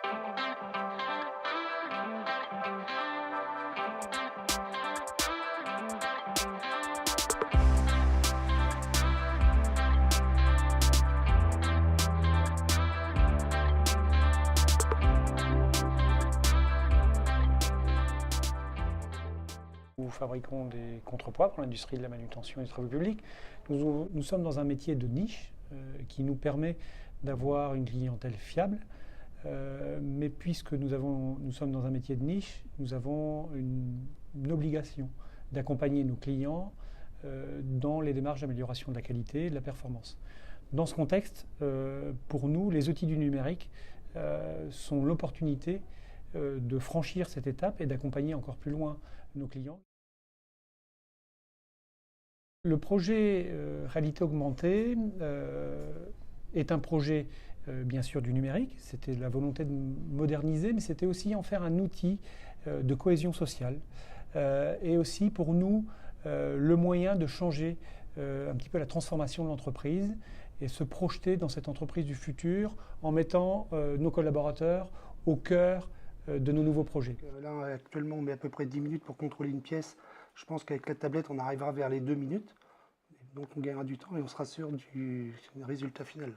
Nous fabriquons des contrepoids pour l'industrie de la manutention et des travaux publics. Nous sommes dans un métier de niche qui nous permet d'avoir une clientèle fiable. Mais puisque nous sommes dans un métier de niche, nous avons une obligation d'accompagner nos clients dans les démarches d'amélioration de la qualité et de la performance. Dans ce contexte, pour nous, les outils du numérique sont l'opportunité de franchir cette étape et d'accompagner encore plus loin nos clients. Le projet Réalité Augmentée est un projet bien sûr du numérique. C'était la volonté de moderniser, mais c'était aussi en faire un outil de cohésion sociale et aussi pour nous le moyen de changer un petit peu la transformation de l'entreprise et se projeter dans cette entreprise du futur en mettant nos collaborateurs au cœur de nos nouveaux projets. Là, actuellement, on met à peu près 10 minutes pour contrôler une pièce. Je pense qu'avec la tablette, on arrivera vers les 2 minutes. Donc, on gagnera du temps et on sera sûr du résultat final.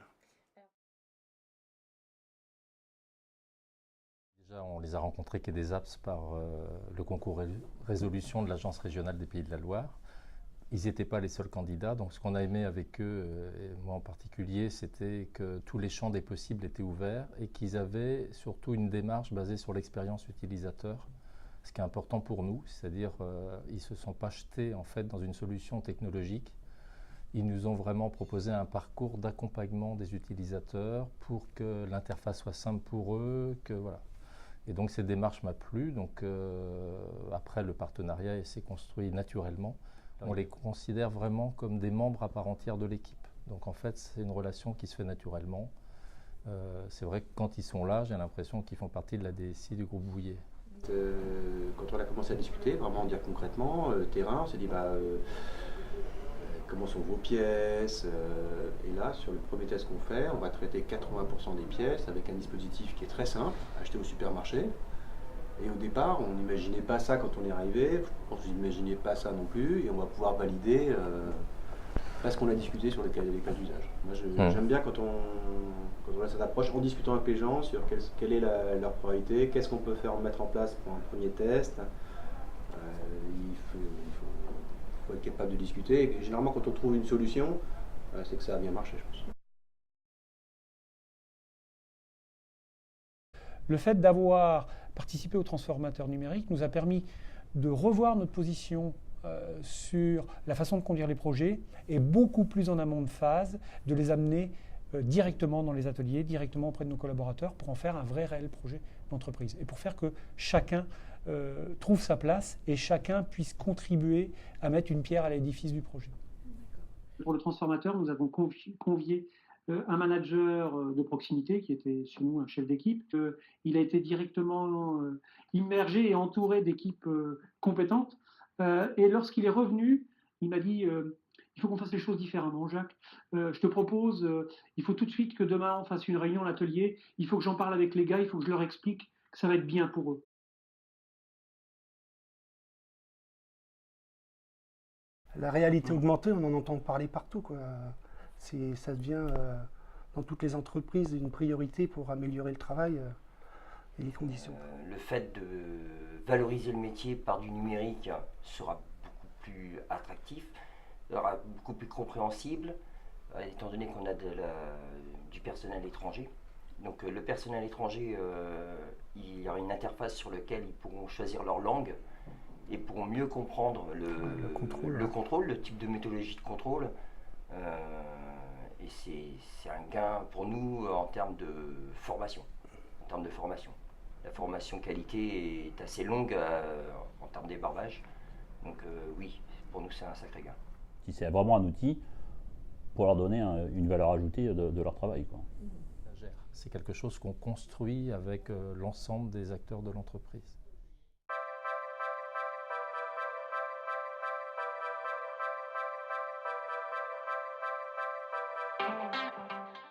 Déjà, on les a rencontrés qu'est des apps par le concours résolution de l'Agence régionale des Pays de la Loire. Ils n'étaient pas les seuls candidats, donc ce qu'on a aimé avec eux, et moi en particulier, c'était que tous les champs des possibles étaient ouverts et qu'ils avaient surtout une démarche basée sur l'expérience utilisateur, ce qui est important pour nous, c'est-à-dire ils ne se sont pas jetés en fait dans une solution technologique. Ils nous ont vraiment proposé un parcours d'accompagnement des utilisateurs pour que l'interface soit simple pour eux, que voilà. Et donc cette démarche m'a plu, donc après le partenariat s'est construit naturellement. On les considère vraiment comme des membres à part entière de l'équipe. Donc en fait, c'est une relation qui se fait naturellement. C'est vrai que quand ils sont là, j'ai l'impression qu'ils font partie de la DSI du groupe Bouillet. Quand on a commencé à discuter, vraiment dire concrètement, terrain, on s'est dit comment sont vos pièces et là, sur le premier test qu'on fait, on va traiter 80% des pièces avec un dispositif qui est très simple, acheté au supermarché. Et au départ, on n'imaginait pas ça quand on est arrivé, je pense que vous n'imaginez pas ça non plus, et on va pouvoir valider parce qu'on a discuté sur les cas d'usage. Moi, j'aime bien quand on a cette approche, en discutant avec les gens sur quelle est leur priorité, qu'est-ce qu'on peut mettre en place pour un premier test. Il faut être capable de discuter, et généralement quand on trouve une solution, c'est que ça a bien marché, je pense. Le fait d'avoir participé au transformateur numérique nous a permis de revoir notre position sur la façon de conduire les projets et beaucoup plus en amont de phase, de les amener directement dans les ateliers, directement auprès de nos collaborateurs pour en faire un vrai réel projet d'entreprise et pour faire que chacun trouve sa place et chacun puisse contribuer à mettre une pierre à l'édifice du projet. Pour le transformateur, nous avons convié un manager de proximité qui était chez nous un chef d'équipe. Il a été directement immergé et entouré d'équipes compétentes. Et lorsqu'il est revenu, il m'a dit il faut qu'on fasse les choses différemment, Jacques. Je te propose, il faut tout de suite que demain on fasse une réunion à l'atelier. Il faut que j'en parle avec les gars, il faut que je leur explique que ça va être bien pour eux. La réalité augmentée, on en entend parler partout, quoi. Ça devient dans toutes les entreprises une priorité pour améliorer le travail et les conditions. Le fait de valoriser le métier par du numérique sera beaucoup plus attractif, sera beaucoup plus compréhensible, étant donné qu'on a du personnel étranger. Donc le personnel étranger, il y aura une interface sur laquelle ils pourront choisir leur langue et pourront mieux comprendre le contrôle, le type de méthodologie de contrôle. Et c'est un gain pour nous en termes de formation. La formation qualité est assez longue en termes d'ébarbage. Donc oui, pour nous c'est un sacré gain. C'est vraiment un outil pour leur donner une valeur ajoutée de leur travail, quoi. C'est quelque chose qu'on construit avec l'ensemble des acteurs de l'entreprise.